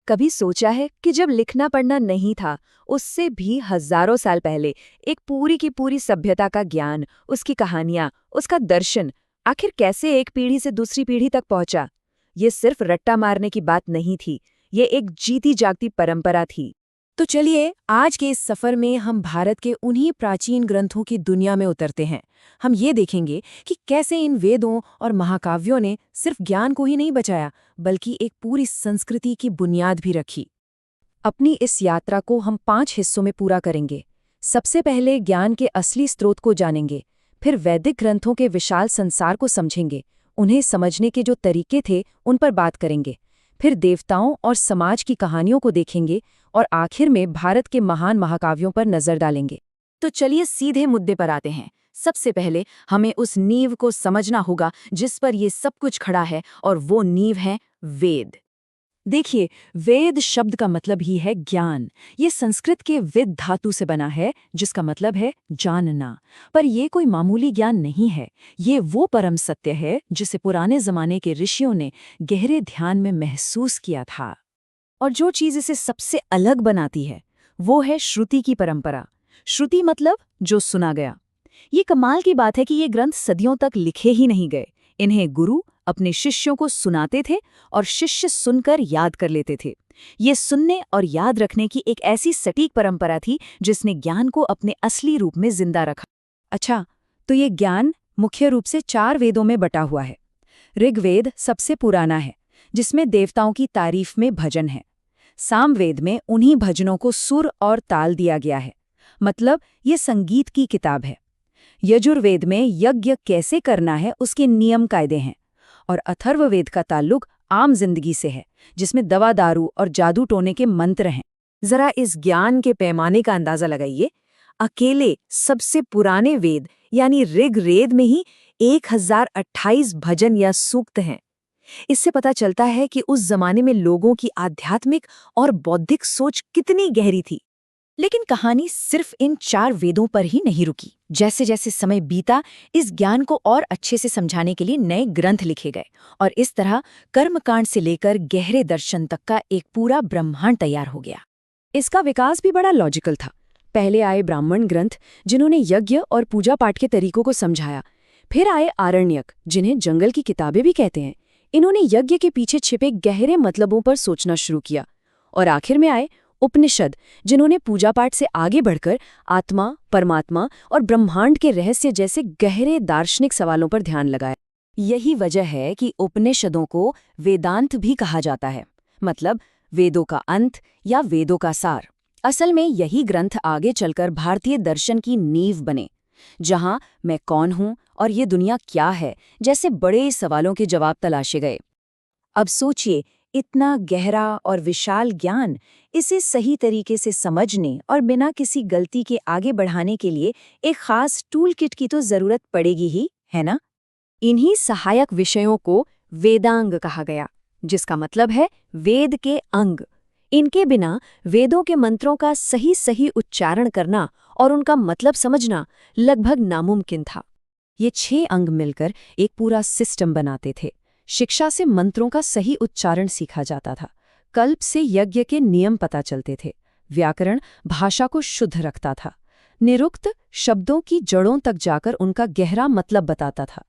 कभी सोचा है कि जब लिखना पढ़ना नहीं था, उससे भी हजारों साल पहले एक पूरी की पूरी सभ्यता का ज्ञान, उसकी कहानियां, उसका दर्शन आखिर कैसे एक पीढ़ी से दूसरी पीढ़ी तक पहुंचा? ये सिर्फ रट्टा मारने की बात नहीं थी, ये एक जीती जागती परंपरा थी। तो चलिए आज के इस सफर में हम भारत के उन्हीं प्राचीन ग्रंथों की दुनिया में उतरते हैं। हम ये देखेंगे कि कैसे इन वेदों और महाकाव्यों ने सिर्फ ज्ञान को ही नहीं बचाया, बल्कि एक पूरी संस्कृति की बुनियाद भी रखी। अपनी इस यात्रा को हम 5 हिस्सों में पूरा करेंगे। सबसे पहले ज्ञान के असली स्रोत को जानेंगे, फिर वैदिक ग्रंथों के विशाल संसार को समझेंगे, उन्हें समझने के जो तरीके थे उन पर बात करेंगे, फिर देवताओं और समाज की कहानियों को देखेंगे और आखिर में भारत के महान महाकाव्यों पर नजर डालेंगे। तो चलिए सीधे मुद्दे पर आते हैं। सबसे पहले हमें उस नींव को समझना होगा जिस पर ये सब कुछ खड़ा है, और वो नींव है वेद। देखिए, वेद शब्द का मतलब ही है ज्ञान। ये संस्कृत के विद धातु से बना है, जिसका मतलब है जानना। पर ये कोई मामूली ज्ञान नहीं है, ये वो परम सत्य है जिसे पुराने जमाने के ऋषियों ने गहरे ध्यान में महसूस किया था। और जो चीज़ इसे सबसे अलग बनाती है वो है श्रुति की परंपरा। श्रुति मतलब जो सुना गया। ये कमाल की बात है कि ये ग्रंथ सदियों तक लिखे ही नहीं गए, इन्हें गुरु अपने शिष्यों को सुनाते थे और शिष्य सुनकर याद कर लेते थे। ये सुनने और याद रखने की एक ऐसी सटीक परंपरा थी जिसने ज्ञान को अपने असली रूप में जिंदा रखा। अच्छा, तो ये ज्ञान मुख्य रूप से 4 वेदों में बटा हुआ है। ऋग्वेद सबसे पुराना है, जिसमें देवताओं की तारीफ में भजन है। सामवेद में उन्हीं भजनों को सुर और ताल दिया गया है, मतलब ये संगीत की किताब है। यजुर्वेद में यज्ञ कैसे करना है उसके नियम कायदे हैं। और अथर्ववेद का ताल्लुक आम जिंदगी से है, जिसमें दवा दारू और जादू टोने के मंत्र हैं। जरा इस ज्ञान के पैमाने का अंदाजा लगाइए। अकेले सबसे पुराने वेद यानी ऋग्वेद में ही 1028 भजन या सूक्त हैं। इससे पता चलता है कि उस जमाने में लोगों की आध्यात्मिक और बौद्धिक सोच कितनी गहरी थी। लेकिन कहानी सिर्फ इन 4 वेदों पर ही नहीं रुकी। जैसे जैसे समय बीता, इस ज्ञान को और अच्छे से समझाने के लिए नए ग्रंथ लिखे गए, और इस तरह कर्मकांड से लेकर गहरे दर्शन तक का एक पूरा ब्रह्मांड तैयार हो गया। इसका विकास भी बड़ा लॉजिकल था। पहले आए ब्राह्मण ग्रंथ, जिन्होंने यज्ञ और पूजा पाठ के तरीकों को समझाया। फिर आए आरण्यक, जिन्हें जंगल की किताबें भी कहते हैं। इन्होंने यज्ञ के पीछे छिपे गहरे मतलबों पर सोचना शुरू किया। और आखिर में आए उपनिषद, जिन्होंने पूजा पाठ से आगे बढ़कर आत्मा, परमात्मा और ब्रह्मांड के रहस्य जैसे गहरे दार्शनिक सवालों पर ध्यान लगाया। यही वजह है कि उपनिषदों को वेदांत भी कहा जाता है, मतलब वेदों का अंत या वेदों का सार। असल में यही ग्रंथ आगे चलकर भारतीय दर्शन की नींव बने, जहां मैं कौन हूं और ये दुनिया क्या है जैसे बड़े सवालों के जवाब तलाशे गए। अब सोचिए, इतना गहरा और विशाल ज्ञान, इसे सही तरीके से समझने और बिना किसी गलती के आगे बढ़ाने के लिए एक खास टूल किट की तो जरूरत पड़ेगी ही, है ना? इन्हीं सहायक विषयों को वेदांग कहा गया, जिसका मतलब है वेद के अंग। इनके बिना वेदों के मंत्रों का सही सही उच्चारण करना और उनका मतलब समझना लगभग नामुमकिन था। ये 6 अंग मिलकर एक पूरा सिस्टम बनाते थे। शिक्षा से मंत्रों का सही उच्चारण सीखा जाता था, कल्प से यज्ञ के नियम पता चलते थे, व्याकरण भाषा को शुद्ध रखता था, निरुक्त शब्दों की जड़ों तक जाकर उनका गहरा मतलब बताता था,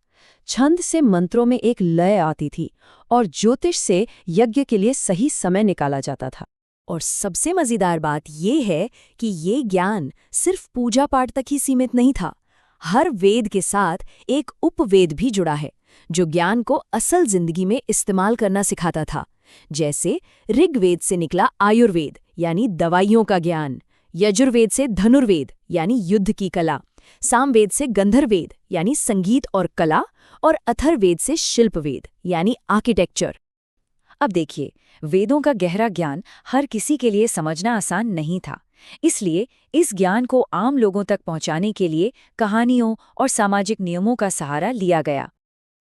छंद से मंत्रों में एक लय आती थी, और ज्योतिष से यज्ञ के लिए सही समय निकाला जाता था। और सबसे मजेदार बात यह है कि ये ज्ञान सिर्फ पूजा पाठ तक ही सीमित नहीं था। हर वेद के साथ एक उपवेद भी जुड़ा है, जो ज्ञान को असल जिंदगी में इस्तेमाल करना सिखाता था। जैसे ऋग्वेद से निकला आयुर्वेद यानी दवाइयों का ज्ञान, यजुर्वेद से धनुर्वेद यानी युद्ध की कला, सामवेद से गंधर्ववेद यानी संगीत और कला, और अथर्ववेद से शिल्पवेद यानी आर्किटेक्चर। अब देखिए, वेदों का गहरा ज्ञान हर किसी के लिए समझना आसान नहीं था। इसलिए इस ज्ञान को आम लोगों तक पहुंचाने के लिए कहानियों और सामाजिक नियमों का सहारा लिया गया।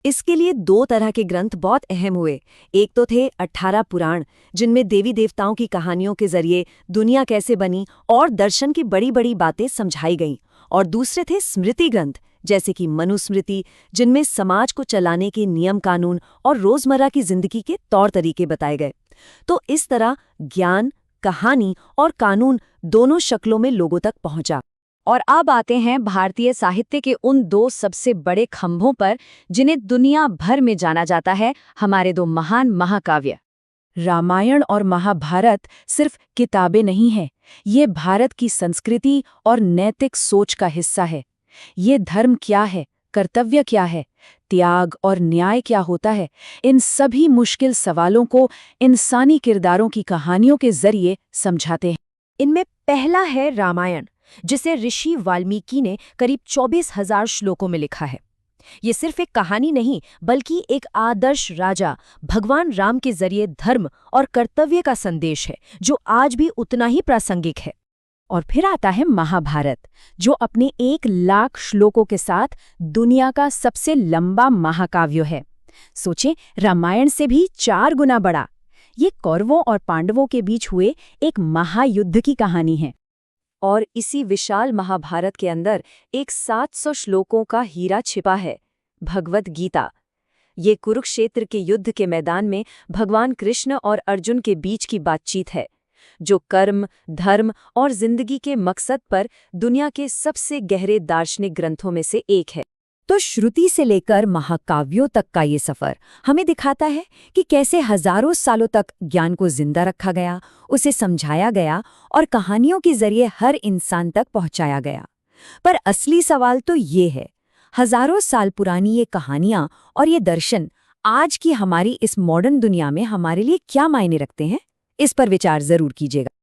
इसके लिए 2 तरह के ग्रंथ बहुत अहम हुए। एक तो थे 18 पुराण, जिनमें देवी देवताओं की कहानियों के जरिए दुनिया कैसे बनी और दर्शन की बड़ी बड़ी बातें समझाई गईं, और दूसरे थे स्मृति ग्रंथ, जैसे कि मनुस्मृति, जिनमें समाज को चलाने के नियम कानून और रोजमर्रा की जिंदगी के तौर तरीके बताए गए। तो इस तरह ज्ञान, कहानी और कानून दोनों शक्लों में लोगों तक पहुंचा। और अब आते हैं भारतीय साहित्य के उन दो सबसे बड़े खंभों पर जिन्हें दुनिया भर में जाना जाता है, हमारे दो महान महाकाव्य। रामायण और महाभारत सिर्फ किताबें नहीं हैं, ये भारत की संस्कृति और नैतिक सोच का हिस्सा है। ये धर्म क्या है, कर्तव्य क्या है, त्याग और न्याय क्या होता है, इन सभी मुश्किल सवालों को इंसानी किरदारों की कहानियों के जरिए समझाते हैं। इनमें पहला है रामायण, जिसे ऋषि वाल्मीकि ने करीब 24,000 श्लोकों में लिखा है। ये सिर्फ एक कहानी नहीं, बल्कि एक आदर्श राजा भगवान राम के जरिए धर्म और कर्तव्य का संदेश है, जो आज भी उतना ही प्रासंगिक है। और फिर आता है महाभारत, जो अपने 1,00,000 श्लोकों के साथ दुनिया का सबसे लंबा महाकाव्य है। सोचें, रामायण से भी 4 गुना बड़ा। ये कौरवों और पांडवों के बीच हुए एक महायुद्ध की कहानी है। और इसी विशाल महाभारत के अंदर एक 700 श्लोकों का हीरा छिपा है, भगवत गीता। ये कुरुक्षेत्र के युद्ध के मैदान में भगवान कृष्ण और अर्जुन के बीच की बातचीत है, जो कर्म, धर्म और जिंदगी के मकसद पर दुनिया के सबसे गहरे दार्शनिक ग्रंथों में से एक है। तो श्रुति से लेकर महाकाव्यों तक का ये सफर हमें दिखाता है कि कैसे हजारों सालों तक ज्ञान को जिंदा रखा गया, उसे समझाया गया और कहानियों के जरिए हर इंसान तक पहुंचाया गया। पर असली सवाल तो ये है, हजारों साल पुरानी ये कहानियां और ये दर्शन आज की हमारी इस मॉडर्न दुनिया में हमारे लिए क्या मायने रखते हैं? इस पर विचार जरूर कीजिएगा।